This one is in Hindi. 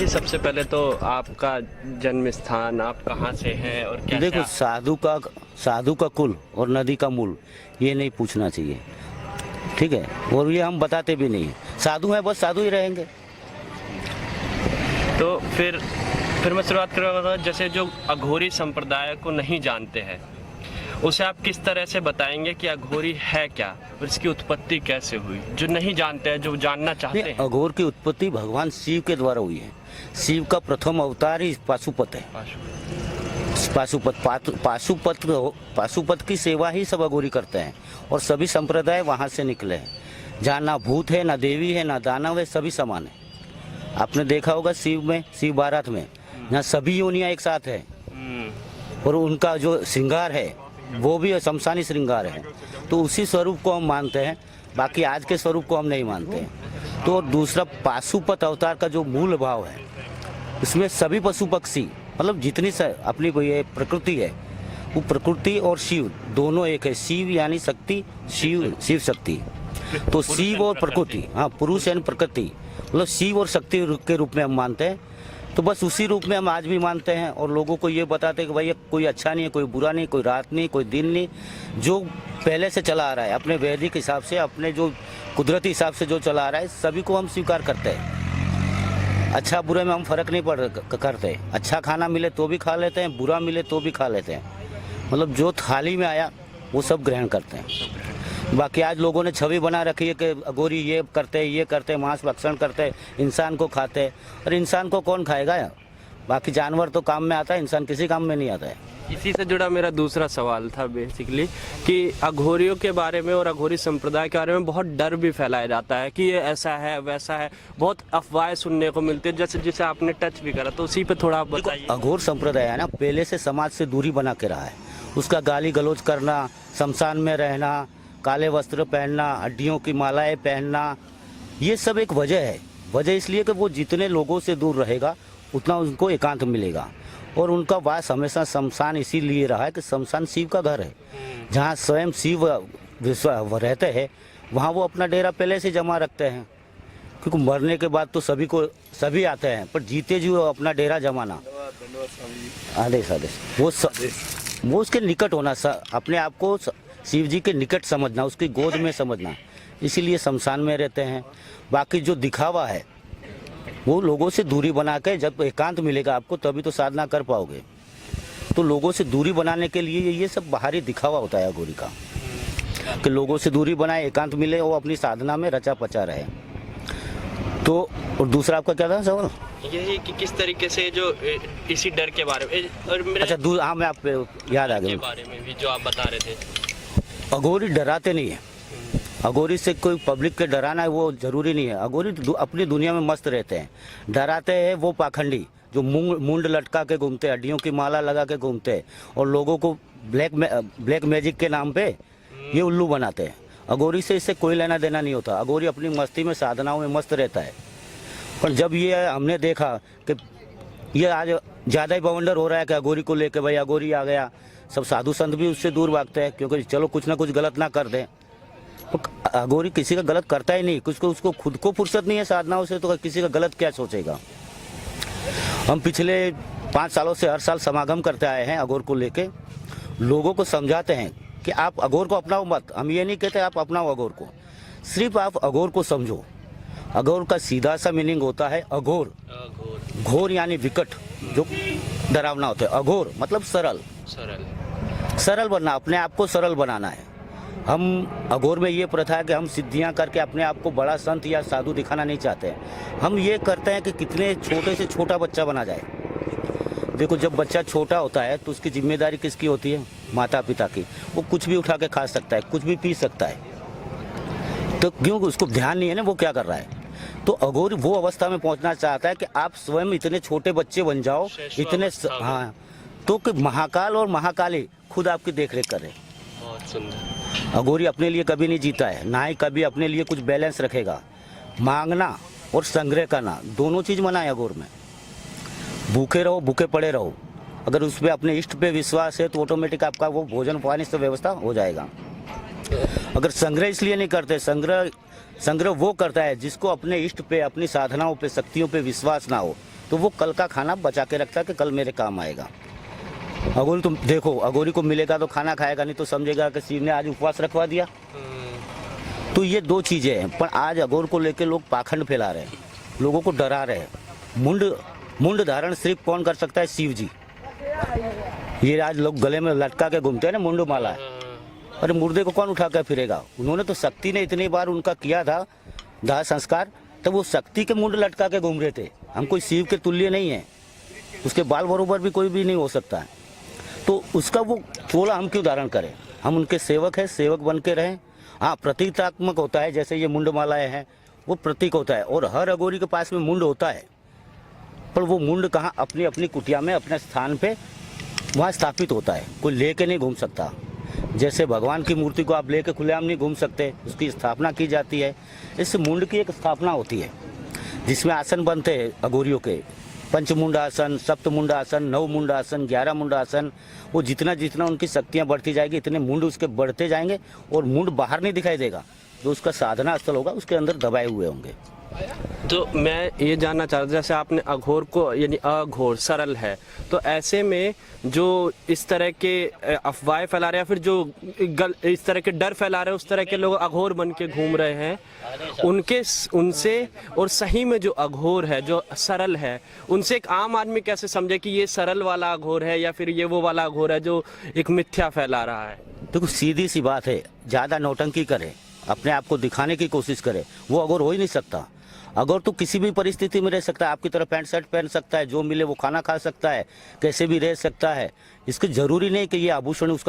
जी, सबसे पहले तो आपका जन्म स्थान, आप कहाँ से हैं और कैसे देखो, साधु का कुल और नदी का मूल ये नहीं पूछना चाहिए, ठीक है। और ये हम बताते भी नहीं हैं। साधु हैं, बस साधु ही रहेंगे। तो फिर मैं शुरुआत करूँगा, जैसे जो अघोरी संप्रदाय को नहीं जानते हैं उसे आप किस तरह से बताएंगे कि अघोरी है क्या और इसकी उत्पत्ति कैसे हुई, जो नहीं जानते हैं, जो जानना चाहते हैं। अघोर की उत्पत्ति भगवान शिव के द्वारा हुई है। शिव का प्रथम अवतार ही पाशुपत है। पाशुपत की सेवा ही सब अघोरी करते हैं और सभी संप्रदाय वहाँ से निकले हैं। जहाँ ना भूत है, ना देवी है, ना दानव है, सभी समान है। आपने देखा होगा शिव बारात में यहाँ सभी योनियाँ एक साथ है और उनका जो श्रृंगार है वो भी शमशानी श्रृंगार है। तो उसी स्वरूप को हम मानते हैं, बाकी आज के स्वरूप को हम नहीं मानते हैं। तो दूसरा, पाशुपत अवतार का जो मूल भाव है इसमें सभी पशु पक्षी, मतलब जितनी अपनी ये प्रकृति है, वो प्रकृति और शिव दोनों एक है। शिव यानी शक्ति, शिव शक्ति। तो शिव और प्रकृति, हाँ, पुरुष यानी प्रकृति, मतलब शिव और शक्ति के रूप में हम मानते हैं। तो बस उसी रूप में हम आज भी मानते हैं और लोगों को ये बताते हैं कि भाई कोई अच्छा नहीं है, कोई बुरा नहीं, कोई रात नहीं, कोई दिन नहीं, जो पहले से चला आ रहा है अपने वैदिक हिसाब से, अपने जो कुदरती हिसाब से जो चला आ रहा है, सभी को हम स्वीकार करते हैं। अच्छा बुरे में हम फर्क नहीं करते। अच्छा खाना मिले तो भी खा लेते हैं, बुरा मिले तो भी खा लेते हैं। मतलब जो थाली में आया वो सब ग्रहण करते हैं। बाकी आज लोगों ने छवि बना रखी है कि अघोरी ये करते, मांस भक्षण करते, इंसान को खाते। और इंसान को कौन खाएगा यार? बाकी जानवर तो काम में आता है, इंसान किसी काम में नहीं आता है। इसी से जुड़ा मेरा दूसरा सवाल था बेसिकली कि अघोरियों के बारे में और अघोरी संप्रदाय के बारे में बहुत डर भी फैलाया जाता है कि ये ऐसा है, वैसा है, बहुत अफवाहें सुनने को मिलती है, जैसे जिसे आपने टच भी करा, तो उसी पे थोड़ा आप बताइए। अघोर संप्रदाय है ना, पहले से समाज से दूरी बना के रहा है। उसका गाली गलौज करना, शमशान में रहना, काले वस्त्र पहनना, हड्डियों की मालाएं पहनना, ये सब एक वजह है। वजह इसलिए कि वो जितने लोगों से दूर रहेगा उतना उनको एकांत मिलेगा। और उनका वास हमेशा शमशान इसीलिए रहा है कि शमशान शिव का घर है। जहाँ स्वयं शिव रहते हैं वहाँ वो अपना डेरा पहले से जमा रखते हैं, क्योंकि मरने के बाद तो सभी आते हैं, पर जीते जी वो अपना डेरा जमाना, आदेश वो उसके निकट होना, अपने आप को शिव जी के निकट समझना, उसकी गोद में समझना, इसीलिए शमशान में रहते हैं। बाकी जो दिखावा है वो लोगों से दूरी बना के, जब एकांत मिलेगा आपको तभी तो साधना कर पाओगे। तो लोगों से दूरी बनाने के लिए ये सब बाहरी दिखावा होता है अघोरी का, कि लोगों से दूरी बनाए, एकांत मिले, वो अपनी साधना में रचा पचा रहे। तो और दूसरा आपका क्या था सवाल? यही कि किस तरीके से जो इसी डर के बारे में, और मेरा अच्छा, हाँ, मैं आप याद आ गया बारे में भी जो आप बता रहे थे। अघोरी डराते नहीं है। अघोरी से कोई पब्लिक के डराना है वो जरूरी नहीं है। अघोरी अपनी दुनिया में मस्त रहते हैं। डराते हैं वो पाखंडी जो मुंड लटका के घूमते, हड्डियों की माला लगा के घूमते और लोगों को ब्लैक मैजिक के नाम पे ये उल्लू बनाते हैं। अघोरी से इससे कोई लेना देना नहीं होता। अघोरी अपनी मस्ती में, साधनाओं में मस्त रहता है। पर जब ये हमने देखा कि ये आज ज़्यादा ही बवंडर हो रहा है कि अघोरी को लेके, भाई अघोरी आ गया, सब साधु संत भी उससे दूर भागते हैं, क्योंकि चलो कुछ ना कुछ गलत ना कर दें। तो अघोरी किसी का गलत करता ही नहीं, उसको खुद को फुर्सत नहीं है साधनाओं से, तो किसी का गलत क्या सोचेगा। हम पिछले 5 सालों से हर साल समागम करते आए हैं अघोर को लेके। लोगों को समझाते हैं कि आप अघोर को अपनाओ मत। हम ये नहीं कहते आप अपनाओ अघोर को, सिर्फ आप अघोर को समझो। अघोर का सीधा सा मीनिंग होता है अघोर, घोर यानी विकट, जो डरावना होता है। अघोर मतलब सरल बनना, अपने आप को सरल बनाना है। हम अघोर में ये प्रथा है कि हम सिद्धियां करके अपने आप को बड़ा संत या साधु दिखाना नहीं चाहते हैं। हम ये करते हैं कि कितने छोटे से छोटा बच्चा बना जाए। देखो, जब बच्चा छोटा होता है तो उसकी जिम्मेदारी किसकी होती है? माता पिता की। वो कुछ भी उठा के खा सकता है, कुछ भी पी सकता है, तो क्यों? उसको ध्यान नहीं है ना वो क्या कर रहा है। तो अघोर वो अवस्था में पहुंचना चाहता है कि आप स्वयं इतने छोटे बच्चे बन जाओ, इतने, हाँ, तो कि महाकाल और महाकाली खुद आपकी देखरेख करे। अघोरी अपने लिए कभी नहीं जीता है, ना ही कभी अपने लिए कुछ बैलेंस रखेगा। मांगना और संग्रह करना दोनों चीज मना है अघोर में। भूखे रहो, भूखे पड़े रहो, अगर उस पर अपने इष्ट पे विश्वास है तो ऑटोमेटिक आपका वो भोजन पानी से व्यवस्था हो जाएगा। अगर संग्रह इसलिए नहीं करते, संग्रह वो करता है जिसको अपने इष्ट पे, अपनी साधनाओं पे, शक्तियों पे विश्वास ना हो, तो वो कल का खाना बचा के रखता है कि कल मेरे काम आएगा। अघोरी तुम देखो, अघोरी को मिलेगा तो खाना खाएगा, नहीं तो समझेगा कि शिव ने आज उपवास रखवा दिया। तो ये दो चीजें हैं। पर आज अघोर को लेकर लोग पाखंड फैला रहे हैं, लोगों को डरा रहे हैं। मुंड धारण सिर्फ कौन कर सकता है? शिव जी। ये आज लोग गले में लटका के घूमते हैं ना, मुंड माला है। अरे मुर्दे को कौन उठा कर फिरेगा? उन्होंने तो शक्ति ने इतनी बार उनका किया था दाह संस्कार, तब वो शक्ति के मुंड लटका के घूम रहे थे। हम कोई शिव के तुल्य नहीं है, उसके बाल बरोबर भी कोई भी नहीं हो सकता है। तो उसका वो चोला हम क्यों धारण करें? हम उनके सेवक हैं, सेवक बन के रहें। हाँ, प्रतीकात्मक होता है, जैसे ये मुंड मालाएं हैं वो प्रतीक होता है, और हर अघोरी के पास में मुंड होता है। पर वो मुंड कहाँ? अपनी अपनी कुटिया में अपने स्थान पे वहाँ स्थापित होता है, कोई लेके नहीं घूम सकता। जैसे भगवान की मूर्ति को आप लेके खुलेआम नहीं घूम सकते, उसकी स्थापना की जाती है। इससे मुंड की एक स्थापना होती है जिसमें आसन बनते हैं अघोरियों के, पंचमुंडासन, सप्तमुंडासन, नव मुंडासन, 11 मुंडासन। वो जितना जितना उनकी शक्तियाँ बढ़ती जाएगी इतने मुंड उसके बढ़ते जाएंगे, और मुंड बाहर नहीं दिखाई देगा। जो उसका साधना स्थल होगा उसके अंदर दबाए हुए होंगे। तो मैं ये जानना चाह रहा था, जैसे आपने अघोर को यानी अघोर सरल है, तो ऐसे में जो इस तरह के अफवाहें फैला रहे हैं, फिर जो इस तरह के डर फैला रहे हैं, उस तरह के लोग अघोर बन के घूम रहे हैं, उनसे और सही में जो अघोर है, जो सरल है, उनसे एक आम आदमी कैसे समझे कि ये सरल वाला अघोर है या फिर ये वो वाला अघोर है जो एक मिथ्या फैला रहा है? देखो, सीधी सी बात है, ज़्यादा नौटंकी करे, अपने आप को दिखाने की कोशिश करे, वो अघोर हो ही नहीं सकता। अघोर तो किसी भी परिस्थिति में रह सकता है, आपकी तरह पैंट शर्ट पहन सकता है, जो मिले वो खाना खा सकता है, कैसे भी रह सकता है। इसकी जरूरी नहीं कि ये आभूषण उसका